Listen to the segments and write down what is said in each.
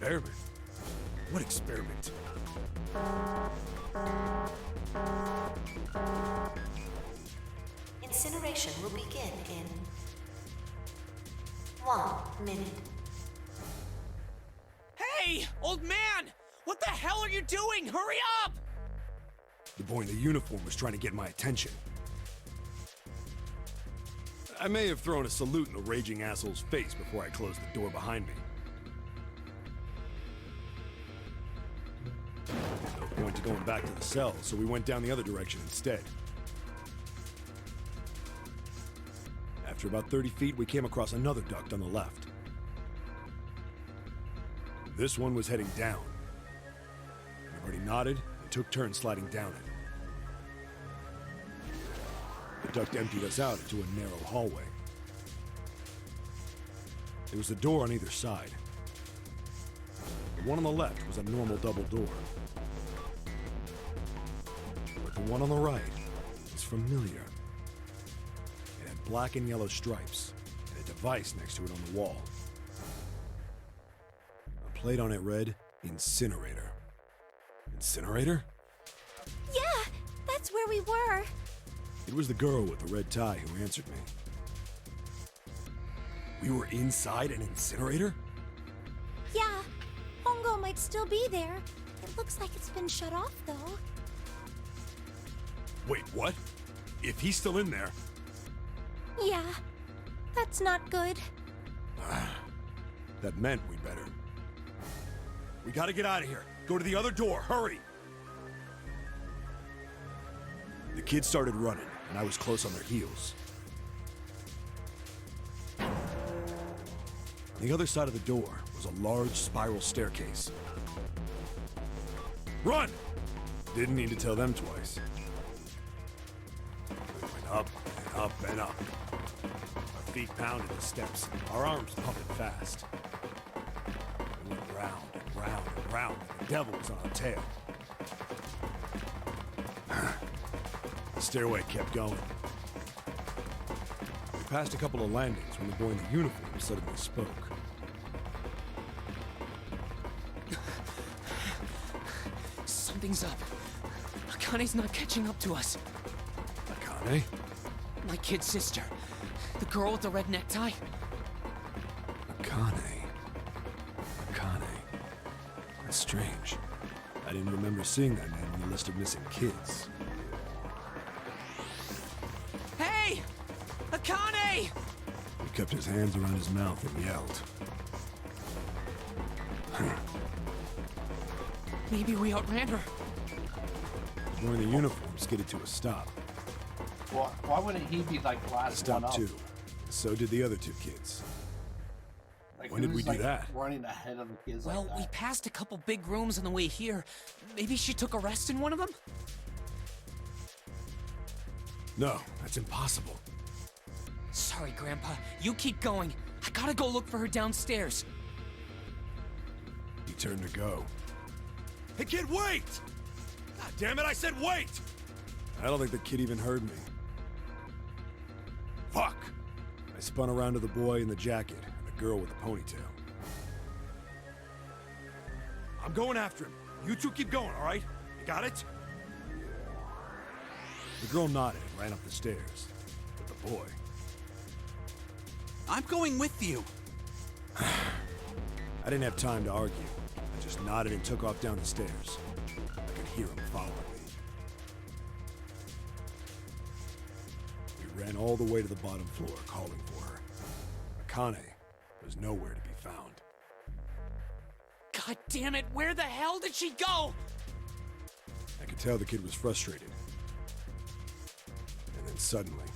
Experiment? What experiment? Incineration will begin in 1 minute. Hey, old man! What the hell are you doing? Hurry up! The boy in the uniform was trying to get my attention. I may have thrown a salute in the raging asshole's face before I closed the door behind me. No point to going back to the cell, so we went down the other direction instead. After about 30 feet, we came across another duct on the left. This one was heading down. We already nodded and took turns sliding down it. The duct emptied us out into a narrow hallway. There was a door on either side. The one on the left was a normal double door. But the one on the right was familiar. It had black and yellow stripes, and a device next to it on the wall. A plate on it read, Incinerator. Incinerator? Yeah, that's where we were. It was the girl with the red tie who answered me. We were inside an incinerator? Yeah, Hongo might still be there. It looks like it's been shut off, though. Wait, what? If he's still in there... Yeah, that's not good. That meant we'd better. We gotta get out of here. Go to the other door, hurry! The kids started running, and I was close on their heels. On the other side of the door was a large spiral staircase. Run! Didn't need to tell them twice. We went up and up and up. Our feet pounded the steps, our arms pumping fast. We went round and round and round like the devil was on our tail. The stairway kept going. We passed a couple of landings when the boy in the uniform suddenly spoke. Something's up. Akane's not catching up to us. Akane? My kid sister. The girl with the red necktie. Akane. Akane. That's strange. I didn't remember seeing that name on the list of missing kids. Hey! Akane! He kept his hands around his mouth and yelled. Maybe we outran her. The boy in the uniform skidded to a stop. Well, why wouldn't he be like the I last one stopped up? too. So did the other two kids. Like, When did who's, we do like, that? Running ahead of the kids Well, like we that? passed a couple big rooms on the way here. Maybe she took a rest in one of them? No, that's impossible. Sorry, Grandpa. You keep going. I gotta go look for her downstairs. He turned to go. Hey kid, wait! God damn it, I said wait! I don't think the kid even heard me. Fuck! I spun around to the boy in the jacket and the girl with the ponytail. I'm going after him. You two keep going, all right? You got it? The girl nodded and ran up the stairs. But the boy... I'm going with you. I didn't have time to argue. I just nodded and took off down the stairs. I could hear him following me. We ran all the way to the bottom floor, calling for her. Akane was nowhere to be found. God damn it, where the hell did she go? I could tell the kid was frustrated. And then suddenly...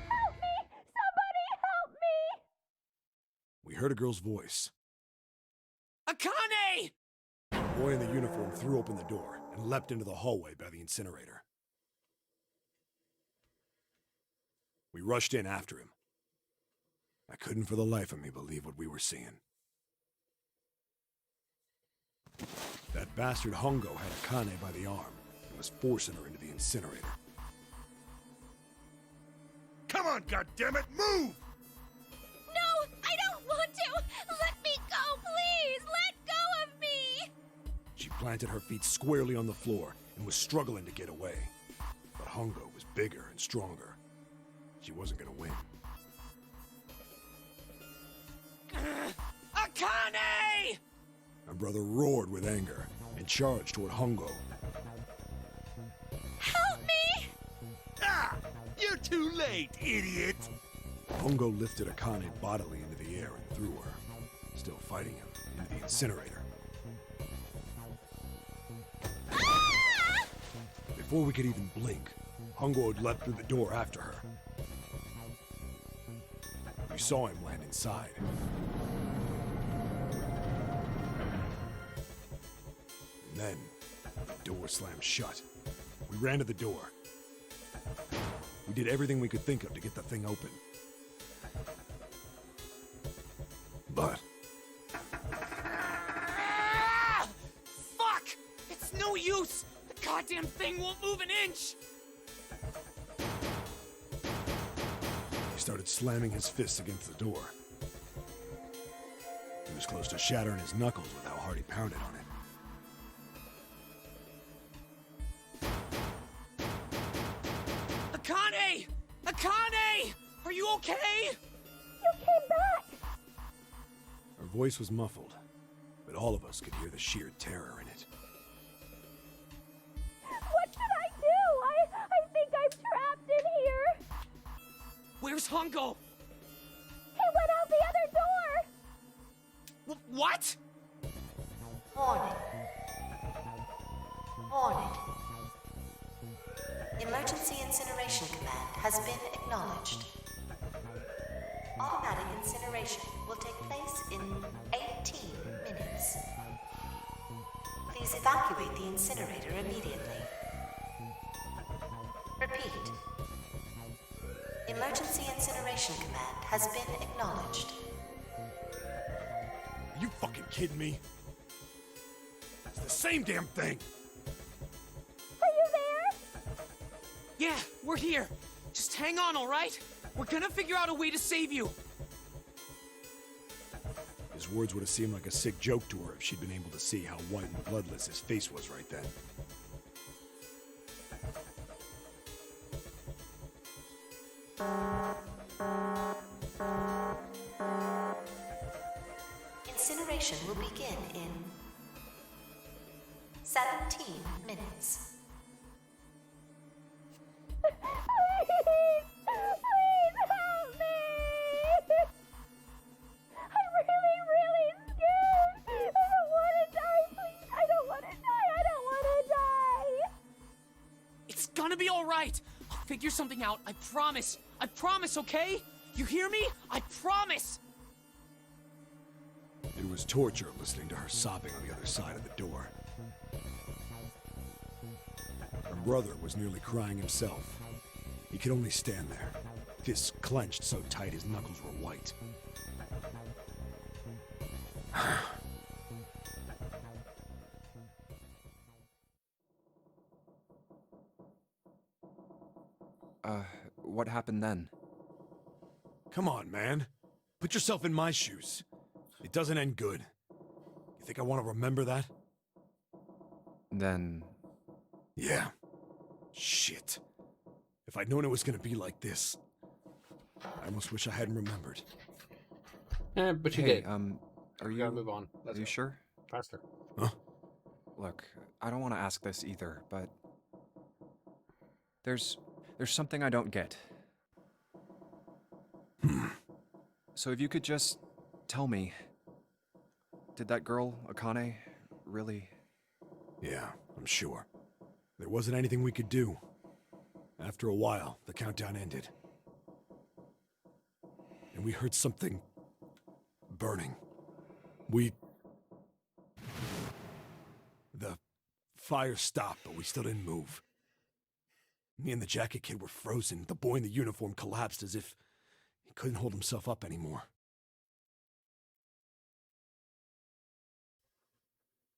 Help me! Somebody help me! we heard a girl's voice. Akane! The boy in the uniform threw open the door and leapt into the hallway by the incinerator. We rushed in after him. I couldn't for the life of me believe what we were seeing. That bastard Hongo had Akane by the arm and was forcing her into the incinerator. Come on, goddammit, move! No, I don't want to! Let me go, please! Let planted her feet squarely on the floor and was struggling to get away. But Hongo was bigger and stronger. She wasn't gonna win. Akane! My brother roared with anger and charged toward Hongo. Help me! Ah! You're too late, idiot! Hongo lifted Akane bodily into the air and threw her, still fighting him, into the incinerator. Ah! Before we could even blink, Hongo had leapt through the door after her. We saw him land inside. And then, the door slammed shut. We ran to the door. We did everything we could think of to get the thing open. But Ah! Fuck! It's no use! The goddamn thing won't move an inch! he started slamming his fists against the door. He was close to shattering his knuckles with how hard he pounded on it. Akane! Akane! Are you okay? You came back! Her voice was muffled, but all of us could hear the sheer terror in it. What should I do? I think I'm trapped in here. Where's Hongo? He went out the other door. What? Warning. Warning. Emergency incineration command has been acknowledged. Automatic incineration will take place in 18 minutes. Please evacuate the incinerator immediately. Repeat. Emergency incineration command has been acknowledged. Are you fucking kidding me? It's the same damn thing! Are you there? Yeah, we're here. Just hang on, all right? We're gonna figure out a way to save you. His words would have seemed like a sick joke to her if she'd been able to see how white and bloodless his face was right then. Incineration will begin in 17 minutes. Please help me! I'm really scared. I don't want to die, please. I don't want to die. It's gonna be all right. I'll figure something out. I promise. I promise, okay? You hear me? I promise. It was torture listening to her sobbing on the other side of the door. Her brother was nearly crying himself. He could only stand there, fists clenched so tight his knuckles were white. What happened then? Come on, man. Put yourself in my shoes. It doesn't end good. You think I want to remember that? Then... Yeah. Shit. If I'd known it was gonna be like this, I almost wish I hadn't remembered. But you Hey, did. are We you... gotta move on. Are you sure? Faster. Huh? Look, I don't want to ask this either, but... There's something I don't get. So if you could just tell me, did that girl, Akane, really... Yeah, I'm sure. There wasn't anything we could do. After a while, the countdown ended. And we heard something... burning. The fire stopped, but we still didn't move. Me and the jacket kid were frozen. The boy in the uniform collapsed as if he couldn't hold himself up anymore.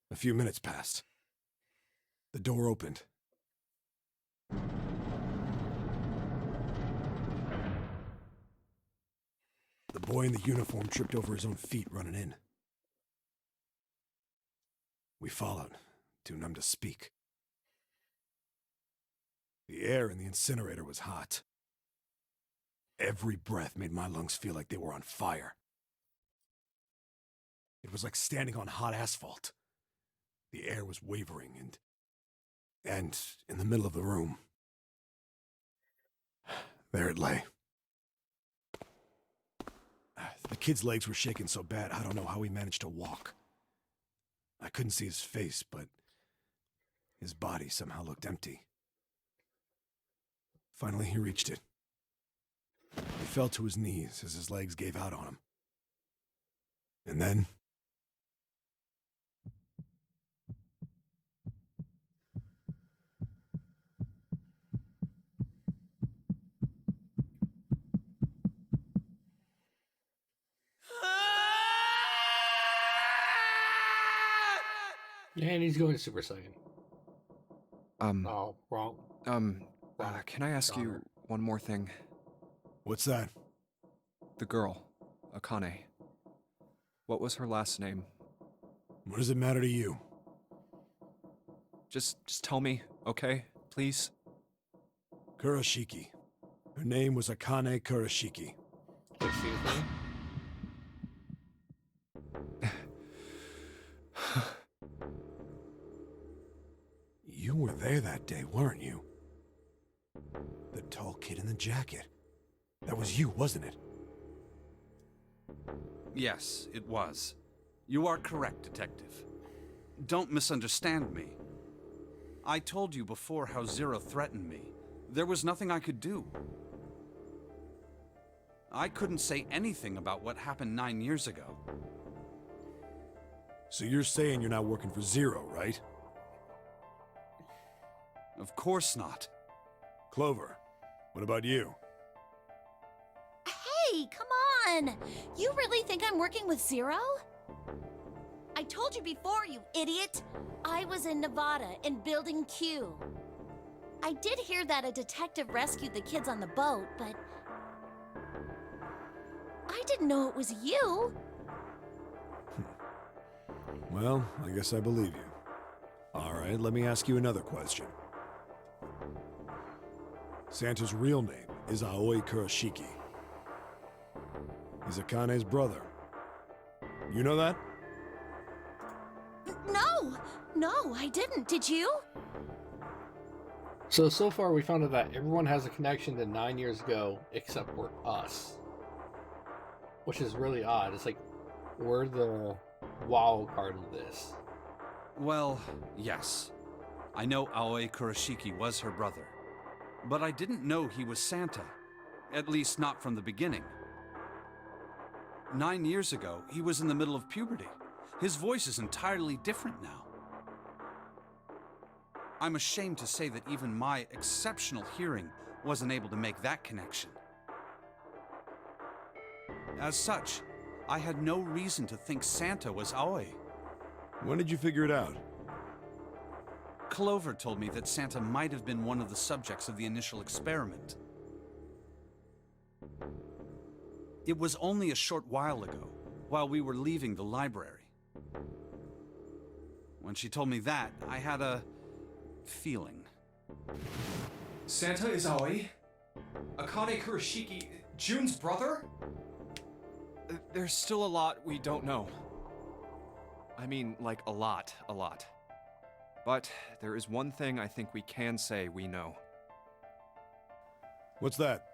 A few minutes passed. The door opened. The boy in the uniform tripped over his own feet running in. We followed, too numb to speak. The air in the incinerator was hot. Every breath made my lungs feel like they were on fire. It was like standing on hot asphalt. The air was wavering and in the middle of the room, there it lay. The kid's legs were shaking so bad, I don't know how he managed to walk. I couldn't see his face, but his body somehow looked empty. Finally, he reached it. He fell to his knees as his legs gave out on him. And then... And he's going Super Saiyan. Oh, wrong. Can I ask you Connor. one more thing? What's that? The girl, Akane. What was her last name? What does it matter to you? Just tell me, okay? Please? Kurashiki. Her name was Akane Kurashiki. Excuse me? You were there that day, weren't you? The tall kid in the jacket. That was you, wasn't it? Yes, it was. You are correct, Detective. Don't misunderstand me. I told you before how Zero threatened me. There was nothing I could do. I couldn't say anything about what happened 9 years ago. So you're saying you're not working for Zero, right? Of course not. Clover, what about you? Hey, come on! You really think I'm working with Zero? I told you before, you idiot! I was in Nevada, in Building Q. I did hear that a detective rescued the kids on the boat, but... I didn't know it was you! Well, I guess I believe you. All right, let me ask you another question. Santa's real name is Aoi Kurashiki. He's Akane's brother. You know that? No, I didn't. Did you? So far we found out that everyone has a connection to 9 years ago except for us. Which is really odd. It's like, we're the wild card of this. Well, yes. I know Aoi Kurashiki was her brother. But I didn't know he was Santa. At least not from the beginning. 9 years ago, he was in the middle of puberty. His voice is entirely different now. I'm ashamed to say that even my exceptional hearing wasn't able to make that connection. As such, I had no reason to think Santa was Aoi. When did you figure it out? Clover told me that Santa might have been one of the subjects of the initial experiment. It was only a short while ago, while we were leaving the library. When she told me that, I had a feeling. Santa is Aoi? Akane Kurashiki, June's brother? There's still a lot we don't know. I mean, like a lot. But there is one thing I think we can say we know. What's that?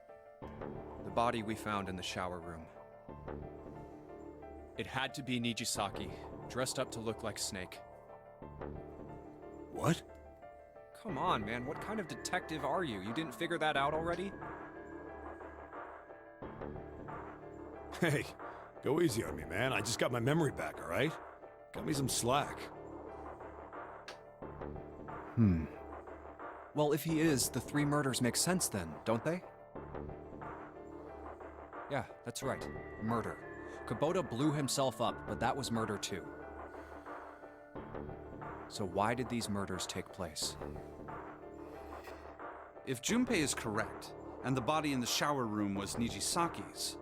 The body we found in the shower room. It had to be Nijisaki, dressed up to look like Snake. What? Come on, man, what kind of detective are you? You didn't figure that out already? Hey, go easy on me, man. I just got my memory back, all right? Cut me some slack. Well, if he is, the 3 murders make sense then, don't they? Yeah, that's right. Murder. Kubota blew himself up, but that was murder too. So why did these murders take place? If Junpei is correct, and the body in the shower room was Nijisaki's,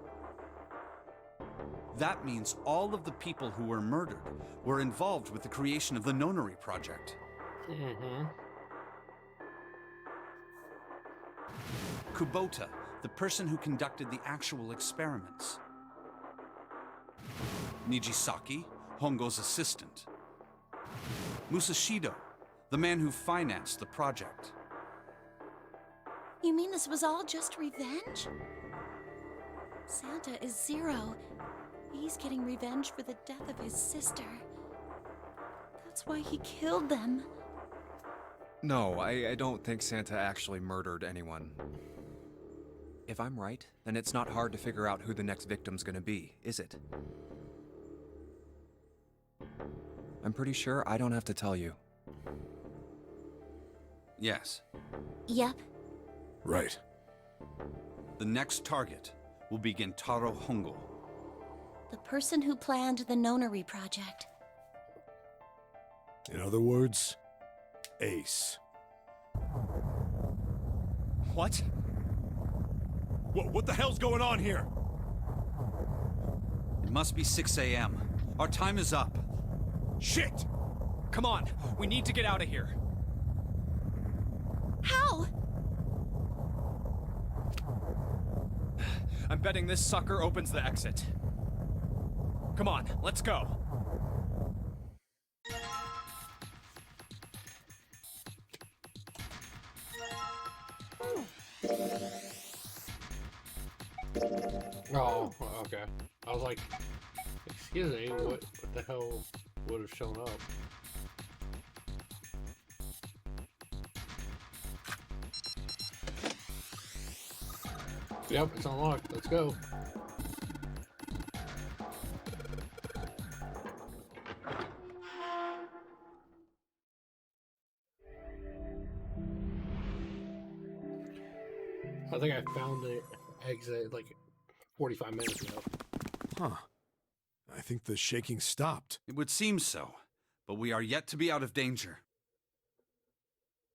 that means all of the people who were murdered were involved with the creation of the Nonary Project. Mm-hmm. Kubota, the person who conducted the actual experiments. Nijisaki, Hongo's assistant. Musashido, the man who financed the project. You mean this was all just revenge? Santa is Zero. He's getting revenge for the death of his sister. That's why he killed them. No, I don't think Santa actually murdered anyone. If I'm right, then it's not hard to figure out who the next victim's gonna be, is it? I'm pretty sure I don't have to tell you. Yes. Yep. Right. The next target will be Gentaro Hongo. The person who planned the Nonary project. In other words, Ace. What? What the hell's going on here? It must be 6 a.m. Our time is up. Shit! Come on, we need to get out of here. How? I'm betting this sucker opens the exit. Come on, let's go. Oh, okay. I was like, excuse me, what the hell would have shown up? Yep, it's unlocked. Let's go. I think I found the exit like 45 minutes ago. Huh. I think the shaking stopped. It would seem so, but we are yet to be out of danger.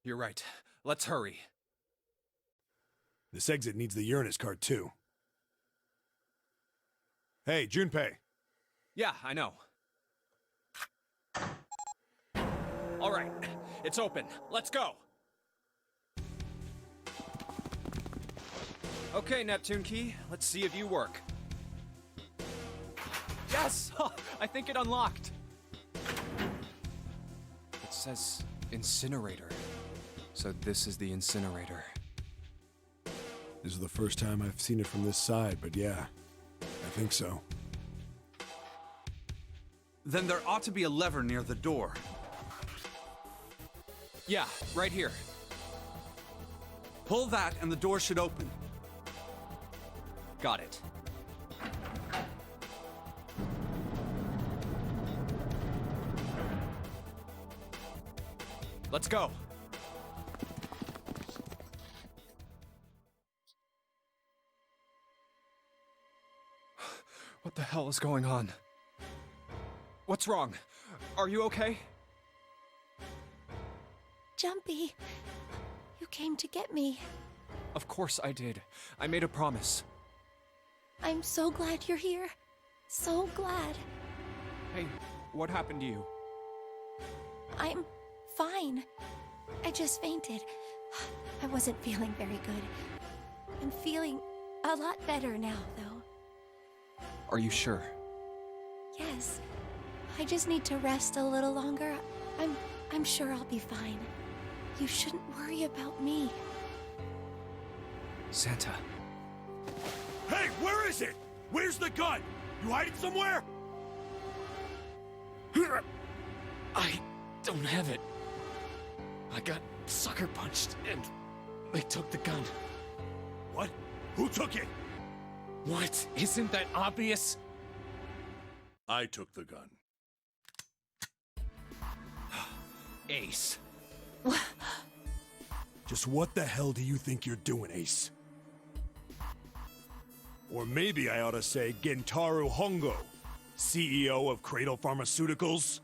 You're right. Let's hurry. This exit needs the Uranus card, too. Hey, Junpei. Yeah, I know. All right, it's open. Let's go. Okay, Neptune Key, let's see if you work. Yes! I think it unlocked. It says incinerator. So this is the incinerator. This is the first time I've seen it from this side, but yeah, I think so. Then there ought to be a lever near the door. Yeah, right here. Pull that and the door should open. Got it. Let's go. What the hell is going on? What's wrong? Are you okay? Jumpy, you came to get me. Of course I did. I made a promise. I'm so glad you're here. So glad. Hey, what happened to you? I'm fine. I just fainted. I wasn't feeling very good. I'm feeling a lot better now, though. Are you sure? Yes. I just need to rest a little longer. I'm sure I'll be fine. You shouldn't worry about me. Santa. Hey, where is it? Where's the gun? You hide it somewhere? I don't have it. I got sucker punched and they took the gun. What? Who took it? What? Isn't that obvious? I took the gun. Ace. Just what the hell do you think you're doing, Ace? Or maybe I ought to say Gentaro Hongo, CEO of Cradle Pharmaceuticals?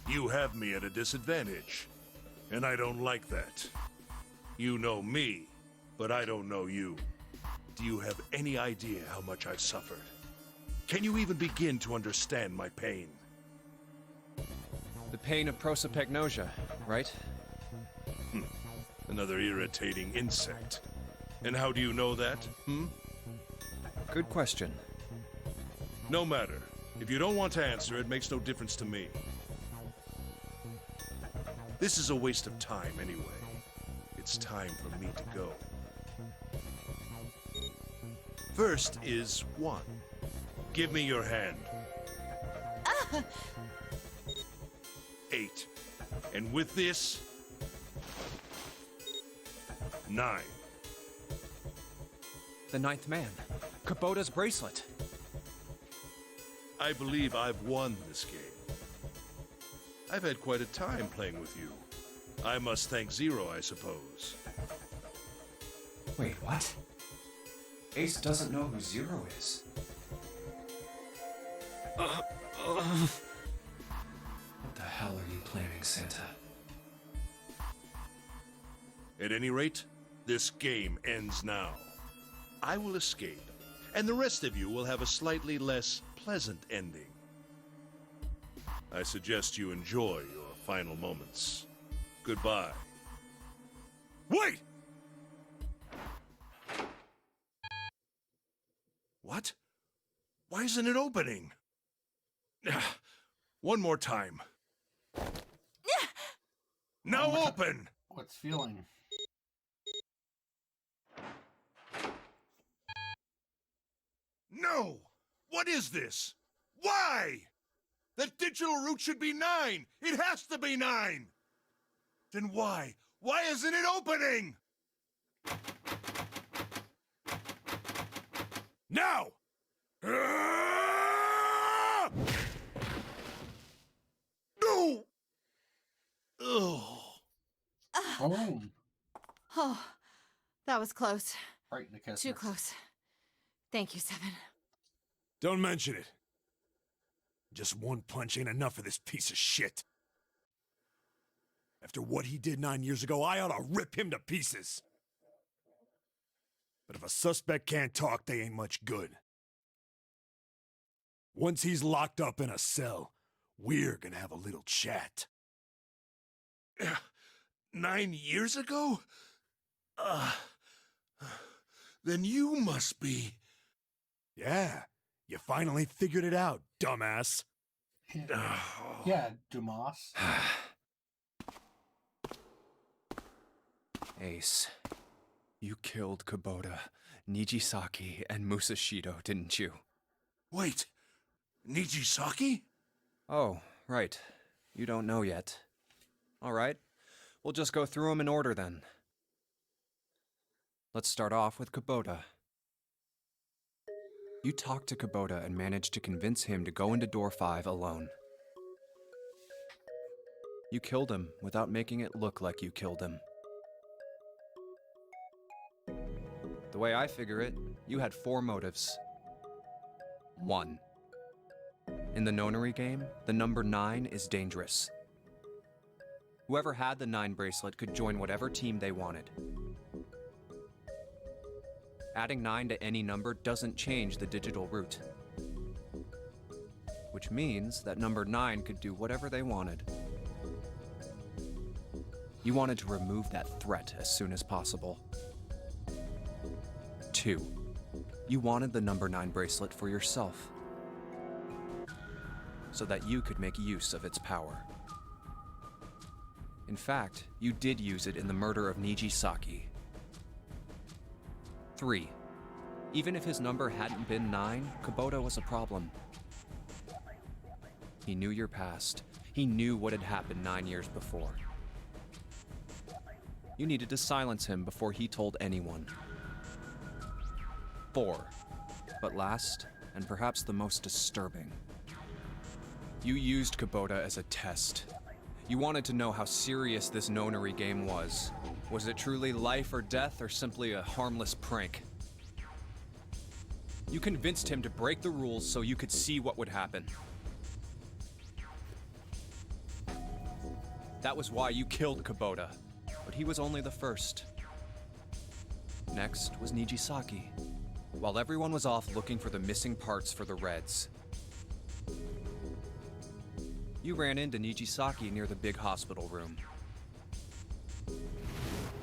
You have me at a disadvantage, and I don't like that. You know me, but I don't know you. Do you have any idea how much I've suffered? Can you even begin to understand my pain? The pain of prosopagnosia, right? Another irritating insect. And how do you know that? Good question. No matter. If you don't want to answer, it makes no difference to me. This is a waste of time anyway. It's time for me to go. First is 1. Give me your hand. 8. And with this, 9. The ninth man. Kubota's bracelet. I believe I've won this game. I've had quite a time playing with you. I must thank Zero, I suppose. Wait, what? Ace doesn't know who Zero is. What the hell are you planning, Santa? At any rate, this game ends now. I will escape, and the rest of you will have a slightly less pleasant ending. I suggest you enjoy your final moments. Goodbye. Wait! What? Why isn't it opening? One more time. Now open! What's feeling? No! What is this? Why? That digital route should be 9! It has to be 9! Then why? Why isn't it opening? Now! Ah! No! Oh. Oh, Oh, that was close. right in the kiss. Too close. Thank you, Seven. Don't mention it. Just one punch ain't enough for this piece of shit. After what he did 9 years ago, I ought to rip him to pieces. But if a suspect can't talk, they ain't much good. Once he's locked up in a cell, we're gonna have a little chat. 9 years ago? Then you must be... Yeah, you finally figured it out, dumbass. Yeah, Dumas. Ace, you killed Kubota, Nijisaki, and Musashido, didn't you? Wait, Nijisaki? Oh, right. You don't know yet. All right. We'll just go through them in order then. Let's start off with Kubota. You talked to Kubota and managed to convince him to go into Door 5 alone. You killed him without making it look like you killed him. The way I figure it, you had 4 motives. 1. In the Nonary game, the number 9 is dangerous. Whoever had the 9 bracelet could join whatever team they wanted. Adding 9 to any number doesn't change the digital route. Which means that number 9 could do whatever they wanted. You wanted to remove that threat as soon as possible. 2. You wanted the number 9 bracelet for yourself, so that you could make use of its power. In fact, you did use it in the murder of Nijisaki. 3. Even if his number hadn't been 9, Kubota was a problem. He knew your past. He knew what had happened 9 years before. You needed to silence him before he told anyone. 4. But last, and perhaps the most disturbing, you used Kubota as a test. You wanted to know how serious this Nonary game was. Was it truly life or death, or simply a harmless prank? You convinced him to break the rules so you could see what would happen. That was why you killed Kubota, but he was only the first. Next was Nijisaki. While everyone was off looking for the missing parts for the Reds, You ran into Nijisaki near the big hospital room.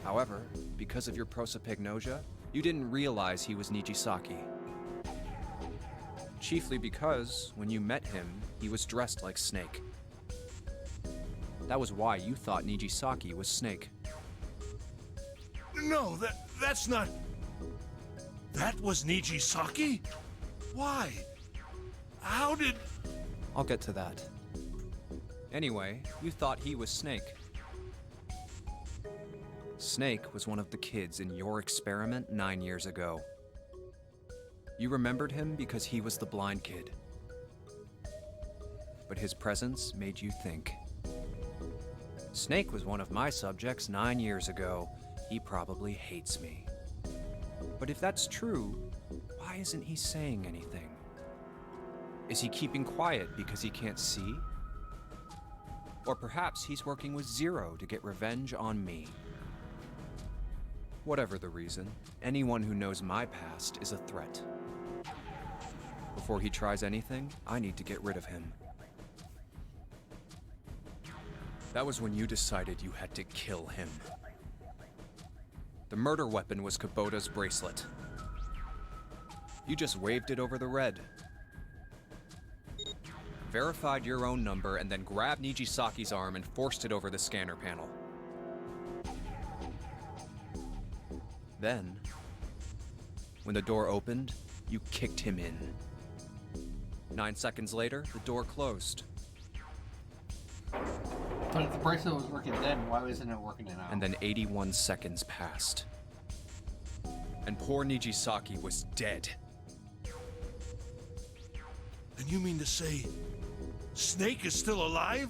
However, because of your prosopagnosia, you didn't realize he was Nijisaki. Chiefly because, when you met him, he was dressed like Snake. That was why you thought Nijisaki was Snake. No, that's not... That was Nijisaki? Why? How did... I'll get to that. Anyway, you thought he was Snake. Snake was one of the kids in your experiment 9 years ago. You remembered him because he was the blind kid. But his presence made you think. Snake was one of my subjects 9 years ago. He probably hates me. But if that's true, why isn't he saying anything? Is he keeping quiet because he can't see? Or perhaps he's working with Zero to get revenge on me. Whatever the reason, anyone who knows my past is a threat. Before he tries anything, I need to get rid of him. That was when you decided you had to kill him. The murder weapon was Kubota's bracelet. You just waved it over the red. Verified your own number and then grabbed Nijisaki's arm and forced it over the scanner panel. Then, when the door opened, you kicked him in. 9 seconds later, the door closed. But if the bracelet was working then, why isn't it working now? And then 81 seconds passed. And poor Nijisaki was dead. And you mean to say... Snake is still alive?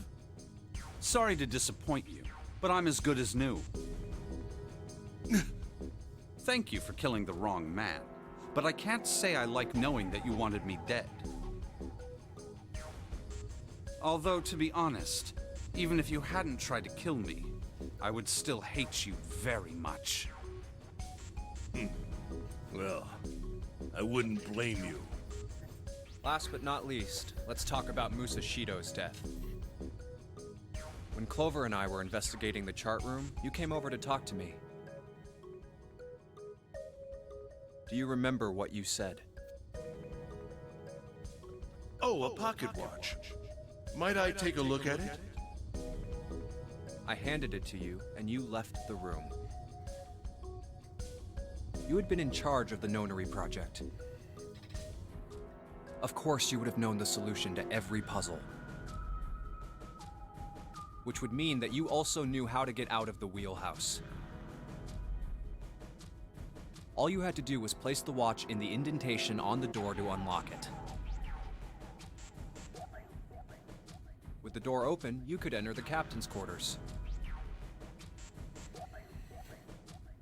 Sorry to disappoint you, but I'm as good as new. Thank you for killing the wrong man, but I can't say I like knowing that you wanted me dead. Although, to be honest, even if you hadn't tried to kill me, I would still hate you very much. Well, I wouldn't blame you. Last but not least, let's talk about Musashido's death. When Clover and I were investigating the chart room, you came over to talk to me. Do you remember what you said? Oh, a pocket watch. Might I take a look at it? I handed it to you, and you left the room. You had been in charge of the Nonary project. Of course you would have known the solution to every puzzle. Which would mean that you also knew how to get out of the wheelhouse. All you had to do was place the watch in the indentation on the door to unlock it. With the door open, you could enter the captain's quarters.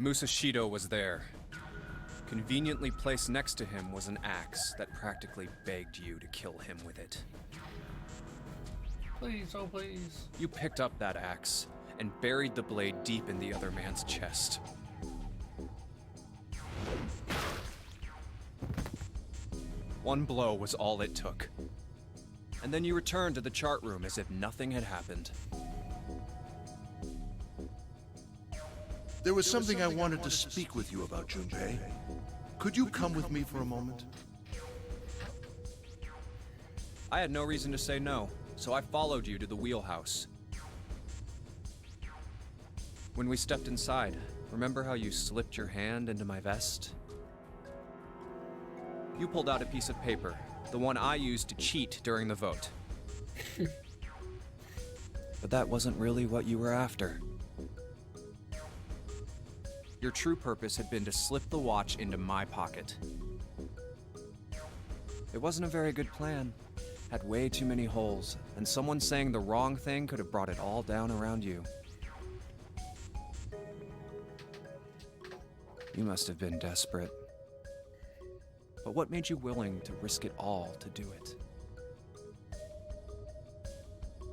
Musashido was there. Conveniently placed next to him was an axe that practically begged you to kill him with it. Please, oh please. You picked up that axe and buried the blade deep in the other man's chest. One blow was all it took. And then you returned to the chart room as if nothing had happened. There was something I wanted to speak with you about, Junpei. Could you come with me for a moment? I had no reason to say no, so I followed you to the wheelhouse. When we stepped inside, remember how you slipped your hand into my vest? You pulled out a piece of paper, the one I used to cheat during the vote. But that wasn't really what you were after. Your true purpose had been to slip the watch into my pocket. It wasn't a very good plan. Had way too many holes, and someone saying the wrong thing could have brought it all down around you. You must have been desperate. But what made you willing to risk it all to do it?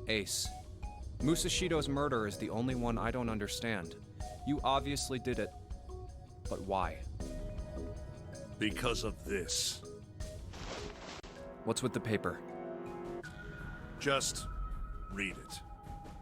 Ace, Musashido's murder is the only one I don't understand. You obviously did it. But why? Because of this. What's with the paper? Just Read it.